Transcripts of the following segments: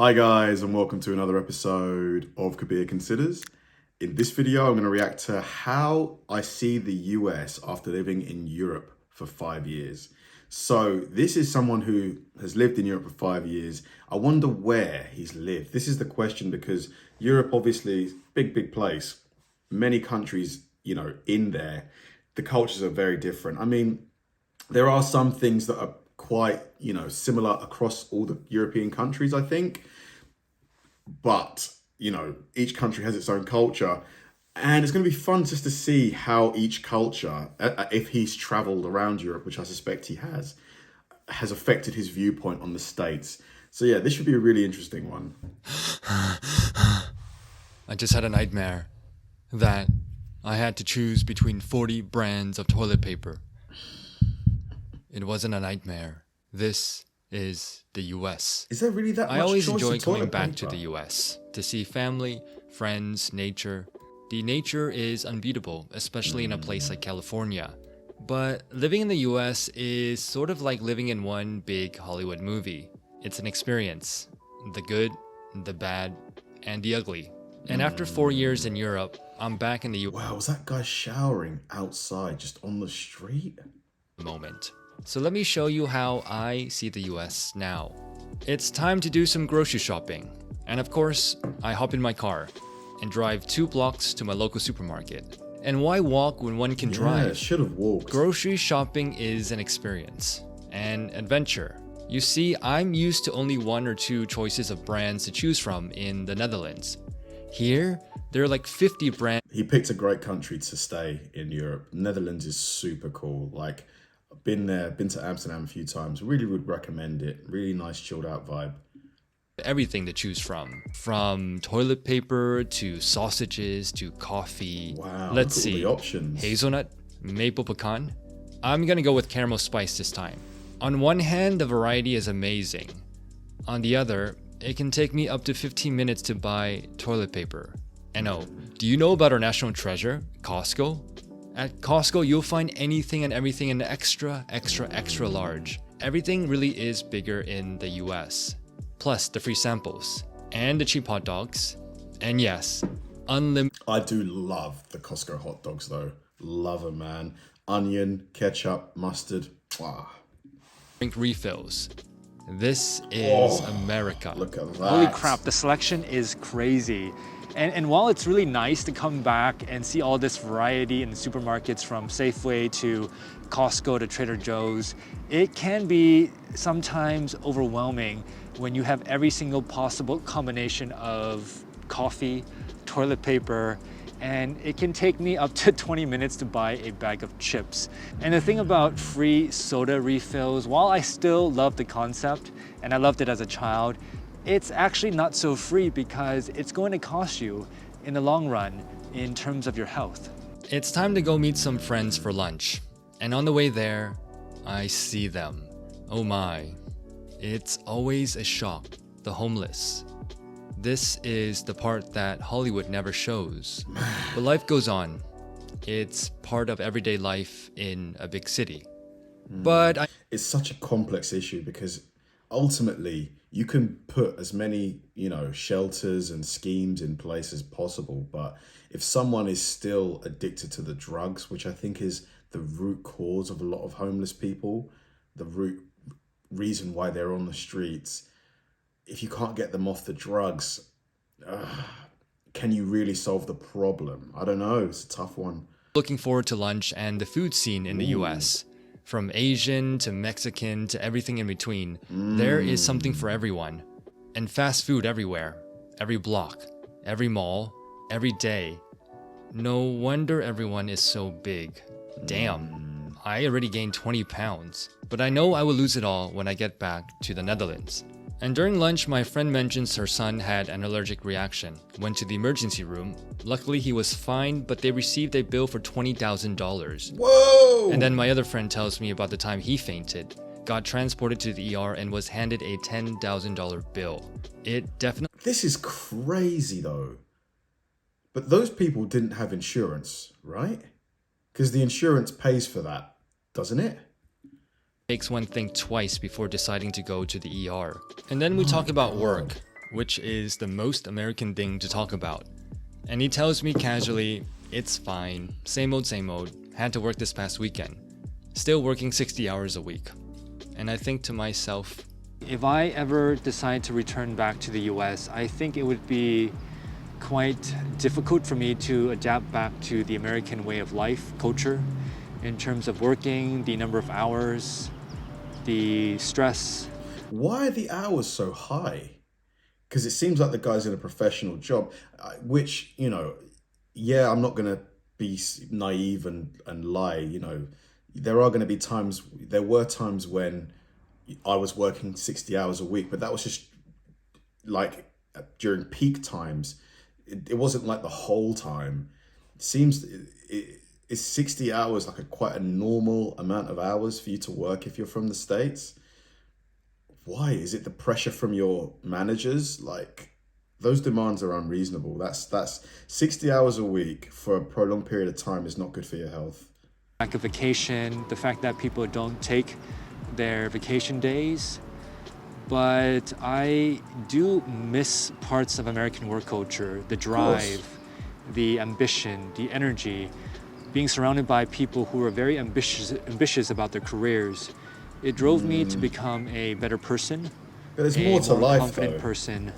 Hi guys, and welcome to another episode of Kabir Considers. In this video, I'm going to react to how I see the US after living in Europe for 5 years. So this is someone who has lived in Europe for 5 years. I wonder where he's lived. This is the question because Europe obviously is a big place. Many countries, in there, the cultures are very different. I mean, there are some things that are quite, similar across all the European countries, I think. But, each country has its own culture. And it's going to be fun just to see how each culture, if he's traveled around Europe, which I suspect he has affected his viewpoint on the States. So yeah, this should be a really interesting one. I just had a nightmare that I had to choose between 40 brands of toilet paper. It wasn't a nightmare. This is the US. Is there really that much I always choice enjoy of coming toilet back paper? to the US to see family, friends, nature. The nature is unbeatable, especially in a place like California. But living in the US is sort of like living in one big Hollywood movie. It's an experience. The good, the bad, and the ugly. And after 4 years in Europe, I'm back in the US Wow, was that guy showering outside, just on the street? moment. So let me show you how I see the US now. It's time to do some grocery shopping. And of course, I hop in my car and drive 2 blocks to my local supermarket. And why walk when one can Yeah, drive? should have walked. Grocery shopping is an experience, an adventure. You see, I'm used to only 1 or 2 choices of brands to choose from in the Netherlands. Here, there are like 50 brands. He picked a great country to stay in Europe. Netherlands is super cool. Like, I've been there, been to Amsterdam a few times. Really would recommend it. Really nice chilled out vibe. Everything to choose from toilet paper to sausages to coffee. Wow, Let's look at all see, the options. hazelnut, maple pecan. I'm gonna go with caramel spice this time. On one hand, the variety is amazing. On the other, it can take me up to 15 minutes to buy toilet paper. And oh, do you know about our national treasure, Costco? At Costco, you'll find anything and everything in extra large. Everything really is bigger in the US. Plus the free samples, and the cheap hot dogs, and yes, unlimited I do love the Costco hot dogs though. Love them, man. Onion, ketchup, mustard. Ah, drink refills. This is America. look at that. Holy crap, the selection is crazy. And while it's really nice to come back and see all this variety in the supermarkets from Safeway to Costco to Trader Joe's, it can be sometimes overwhelming when you have every single possible combination of coffee, toilet paper, and it can take me up to 20 minutes to buy a bag of chips. And the thing about free soda refills, while I still love the concept, and I loved it as a child, it's actually not so free because it's going to cost you in the long run in terms of your health. It's time to go meet some friends for lunch. And on the way there, I see them. Oh my. It's always a shock. The homeless. This is the part that Hollywood never shows. But life goes on. It's part of everyday life in a big city. But It's such a complex issue because ultimately you can put as many, shelters and schemes in place as possible. But if someone is still addicted to the drugs, which I think is the root cause of a lot of homeless people, the root reason why they're on the streets, if you can't get them off the drugs, can you really solve the problem? I don't know. It's a tough one. looking forward to lunch and the food scene in the US. From Asian to Mexican to everything in between, there is something for everyone. And fast food everywhere, every block, every mall, every day. No wonder everyone is so big. Damn, I already gained 20 pounds. But I know I will lose it all when I get back to the Netherlands. And during lunch, my friend mentions her son had an allergic reaction. Went to the emergency room. Luckily, he was fine, but they received a bill for $20,000. Whoa! And then my other friend tells me about the time he fainted, got transported to the ER, and was handed a $10,000 bill. It definitely This is crazy though. But those people didn't have insurance, right? Because the insurance pays for that, doesn't it? makes one think twice before deciding to go to the ER. And then we talk about work. which is the most American thing to talk about. And he tells me casually, it's fine, same old, had to work this past weekend. Still working 60 hours a week. And I think to myself, if I ever decide to return back to the US, I think it would be quite difficult for me to adapt back to the American way of life, culture, in terms of working, the number of hours, the stress. Why are the hours so high? Because it seems like the guy's in a professional job, which, you know, yeah, I'm not going to be naive and lie, you know. There were times when I was working 60 hours a week, but that was just like during peak times. It wasn't like the whole time. It seems is 60 hours like quite a normal amount of hours for you to work if you're from the States? Why? Is it the pressure from your managers? Like, those demands are unreasonable. That's 60 hours a week for a prolonged period of time is not good for your health. Lack of vacation, the fact that people don't take their vacation days. But I do miss parts of American work culture, the drive, the ambition, the energy, being surrounded by people who are very ambitious about their careers. It drove me to become a better person, But there's more to more life, confident though. person.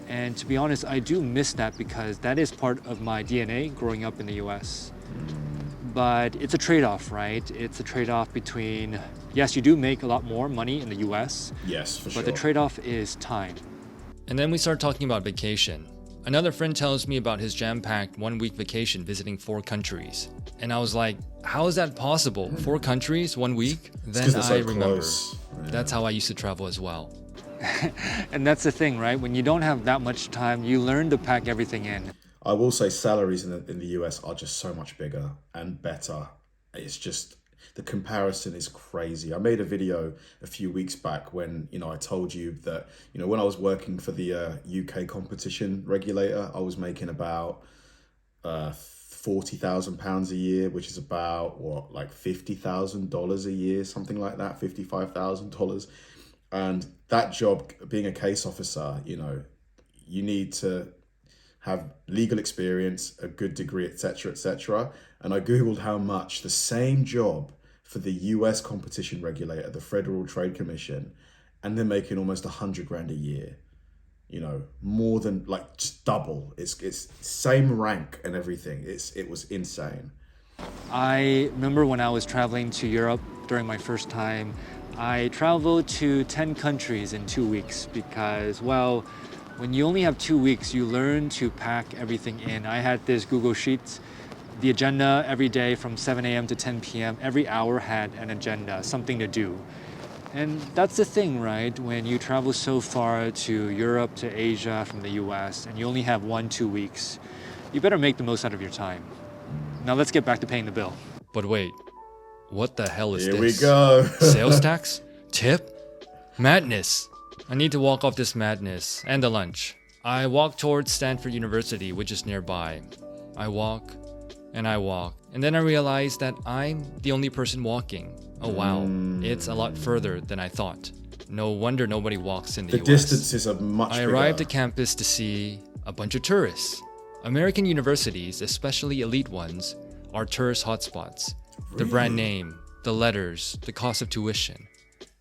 And to be honest, I do miss that because that is part of my DNA growing up in the US. But it's a trade-off, right? It's a trade-off between, yes, you do make a lot more money in the US, Yes, for sure. but the trade-off is time. and then we start talking about vacation. Another friend tells me about his jam-packed 1-week vacation visiting 4 countries. And I was like, how is that possible? 4 countries, 1 week? Then they're so I remember. close. Yeah. That's how I used to travel as well. And that's the thing, right? When you don't have that much time, you learn to pack everything in. I will say salaries in the US are just so much bigger and better. It's just, the comparison is crazy. I made a video a few weeks back when, you know, I told you that, you know, when I was working for the UK competition regulator, I was making about £40,000 a year, which is about, what, like $50,000 a year, something like that, $55,000. And that job, being a case officer, you know, you need to have legal experience, a good degree, etc., etc. And I Googled how much the same job for the US competition regulator, the Federal Trade Commission, and they're making almost 100 grand a year. You know, more than, like, just double. It's same rank and everything. It was insane. I remember when I was traveling to Europe during my first time, I traveled to 10 countries in 2 weeks because, well, when you only have 2 weeks, you learn to pack everything in. I had this Google Sheets, the agenda every day from 7 a.m. to 10 p.m. Every hour had an agenda, something to do. And that's the thing, right? When you travel so far to Europe, to Asia from the US, and you only have 1-2 weeks, you better make the most out of your time. Now let's get back to paying the bill. But wait, what the hell is Here this? we go. Sales tax? Tip? Madness. I need to walk off this madness and the lunch. I walk towards Stanford University, which is nearby. I walk, and then I realize that I'm the only person walking. Oh wow, it's a lot further than I thought. No wonder nobody walks in the The US. distances are much I bigger. arrived at campus to see a bunch of tourists. American universities, especially elite ones, are tourist hotspots. The brand name, the letters, the cost of tuition.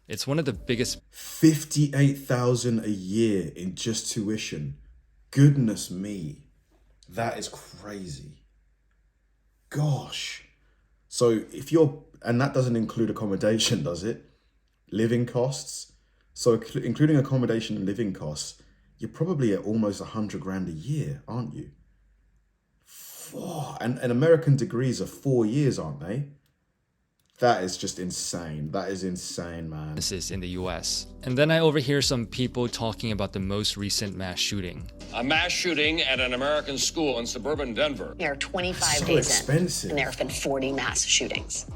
It's one of the biggest. 58,000 a year in just tuition. Goodness me. That is crazy. Gosh. So and that doesn't include accommodation, does it? Living costs. So including accommodation and living costs, you're probably at almost 100 grand a year, aren't you? And American degrees are 4 years, aren't they? That is just insane. That is insane, man. In the US. And then I overhear some people talking about the most recent mass shooting. A mass shooting at an American school in suburban Denver. There are 25 So days expensive. in, and there have been 40 mass shootings.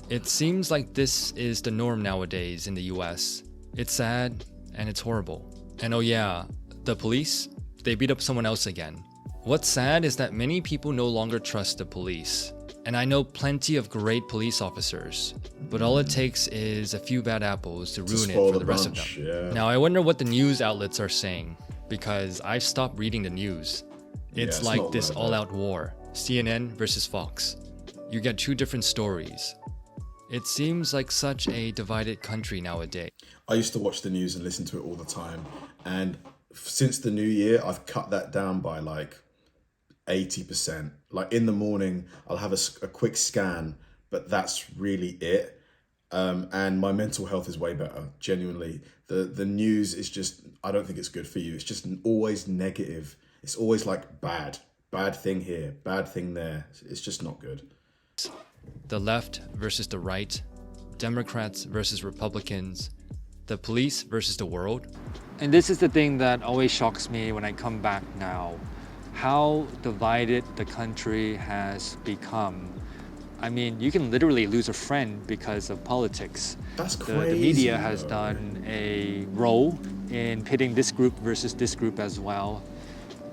It seems like this is the norm nowadays in the US. It's sad and it's horrible. And oh yeah, the police, they beat up someone else again. What's sad is that many people no longer trust the police. And I know plenty of great police officers, but all it takes is a few bad apples to ruin it spoil for the the rest bunch, of them. yeah. Now I wonder what the news outlets are saying. because I've stopped reading the news. It's it's like not this worth it. all-out war, CNN versus Fox. You get two different stories. It seems like such a divided country nowadays. I used to watch the news and listen to it all the time. And since the new year, I've cut that down by like 80%. Like in the morning, I'll have a quick scan, but that's really it. And my mental health is way better, genuinely. The news is just, I don't think it's good for you. It's just always negative. It's always like bad thing here, bad thing there. It's just not good. The left versus the right, Democrats versus Republicans, the police versus the world. And this is the thing that always shocks me when I come back now. How divided the country has become. I mean, you can literally lose a friend because of politics. That's The crazy. media has though. done a role in pitting this group versus this group as well.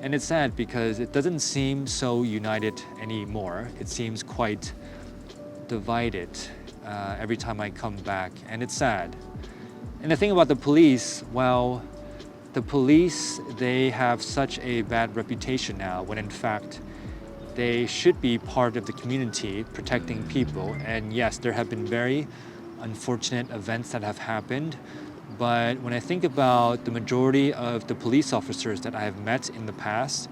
And it's sad because it doesn't seem so united anymore. It seems quite divided every time I come back, and it's sad. And the thing about the police, well, the police, they have such a bad reputation now when in fact they should be part of the community protecting people. And yes, there have been very unfortunate events that have happened, but when I think about the majority of the police officers that I have met in the past,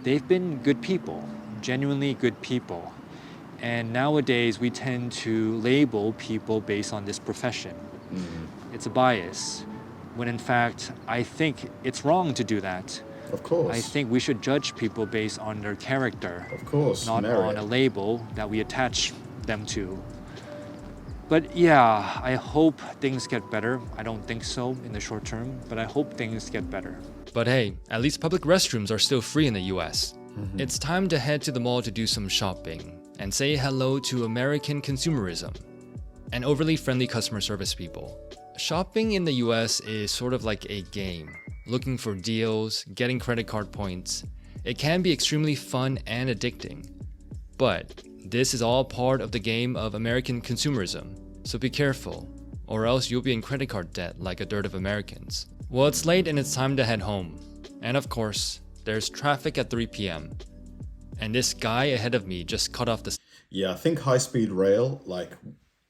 they've been good people, genuinely good people. And nowadays we tend to label people based on this profession. It's a bias, when in fact I think it's wrong to do that. Of course. I think we should judge people based on their character, Of course. not merit. on a label that we attach them to. But yeah, I hope things get better. I don't think so in the short term, but I hope things get better. But hey, at least public restrooms are still free in the US. It's time to head to the mall to do some shopping and say hello to American consumerism and overly friendly customer service people. Shopping in the US is sort of like a game, looking for deals, getting credit card points. It can be extremely fun and addicting. But this is all part of the game of American consumerism, so be careful, or else you'll be in credit card debt like a dearth of Americans. Well, it's late and it's time to head home. And of course, there's traffic at 3 p.m. And this guy ahead of me just cut off the Yeah, I think high-speed rail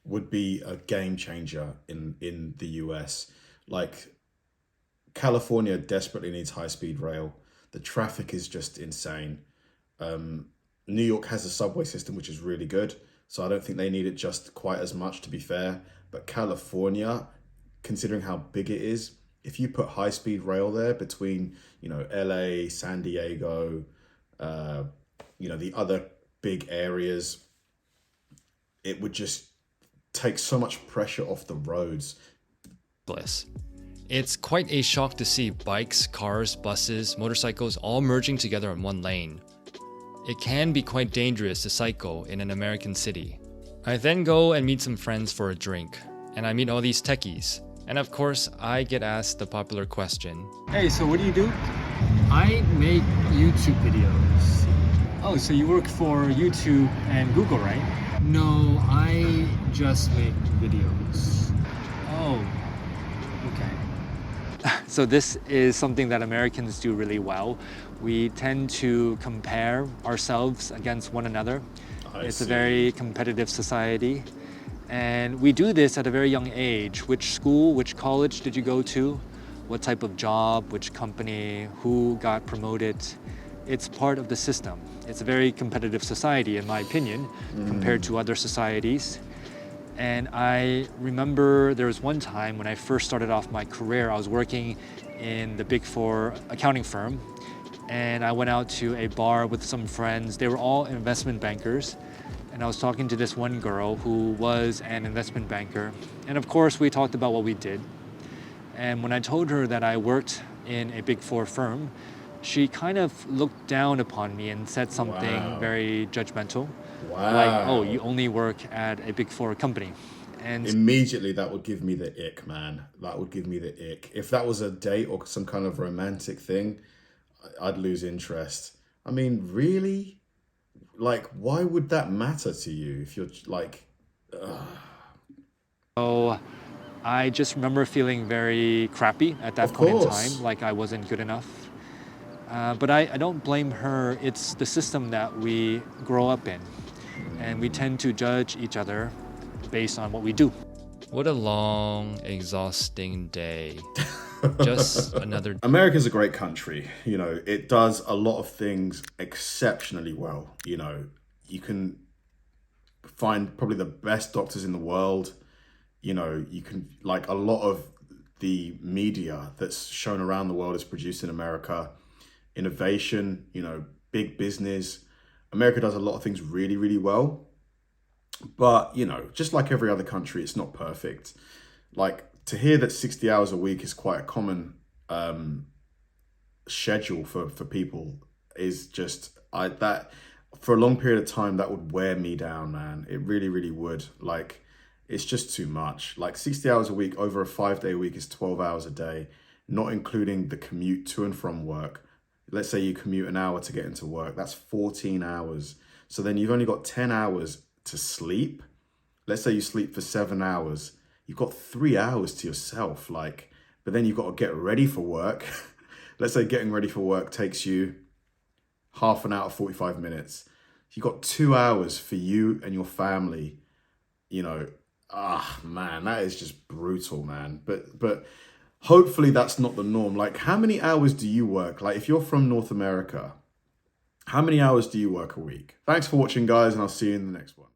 would be a game changer in the US. Like California desperately needs high-speed rail. The traffic is just insane. New York has a subway system which is really good, so I don't think they need it just quite as much, to be fair. But California, considering how big it is, if you put high-speed rail there between, LA, San Diego, the other big areas, it would just take so much pressure off the roads. bliss. It's quite a shock to see bikes, cars, buses, motorcycles all merging together in one lane. It can be quite dangerous to cycle in an American city. I then go and meet some friends for a drink, and I meet all these techies. And of course, I get asked the popular question. Hey, so what do you do? I make YouTube videos. Oh, so you work for YouTube and Google, right? No, I just make videos. Oh, okay. So this is something that Americans do really well. We tend to compare ourselves against one another. It's a very competitive society. And we do this at a very young age. Which school, which college did you go to? What type of job, which company, who got promoted? It's part of the system. It's a very competitive society, in my opinion, compared to other societies. And I remember there was one time when I first started off my career, I was working in the Big Four accounting firm. And I went out to a bar with some friends. They were all investment bankers. And I was talking to this one girl who was an investment banker. And of course, we talked about what we did. And when I told her that I worked in a Big Four firm, she kind of looked down upon me and said something very judgmental. Wow. Like, oh, you only work at a Big Four company. And Immediately, that would give me the ick, man. That would give me the ick. If that was a date or some kind of romantic thing, I'd lose interest. I mean, really? Like, why would that matter to you if you're like... so I just remember feeling very crappy at that Of point in course. time, like I wasn't good enough. But I don't blame her. It's the system that we grow up in. And we tend to judge each other based on what we do. What a long, exhausting day. Just another. America's a great country. You know, it does a lot of things exceptionally well. You know, you can find probably the best doctors in the world. You know, you can, like, a lot of the media that's shown around the world is produced in America. Innovation, you know, big business. America does a lot of things really, really well. But, you know, just like every other country, it's not perfect. Like, to hear that 60 hours a week is quite a common schedule for people is just, that for a long period of time, that would wear me down, man. It really, really would. Like, it's just too much. Like, 60 hours a week over a 5-day week is 12 hours a day, not including the commute to and from work. Let's say you commute an hour to get into work. That's 14 hours. So then you've only got 10 hours to sleep. Let's say you sleep for 7 hours. You've got 3 hours to yourself. Like, but then you've got to get ready for work. Let's say getting ready for work takes you half an hour, 45 minutes. You've got 2 hours for you and your family. You know, man, that is just brutal, man. But hopefully that's not the norm. Like, how many hours do you work? Like, if you're from North America, how many hours do you work a week? Thanks for watching, guys, and I'll see you in the next one.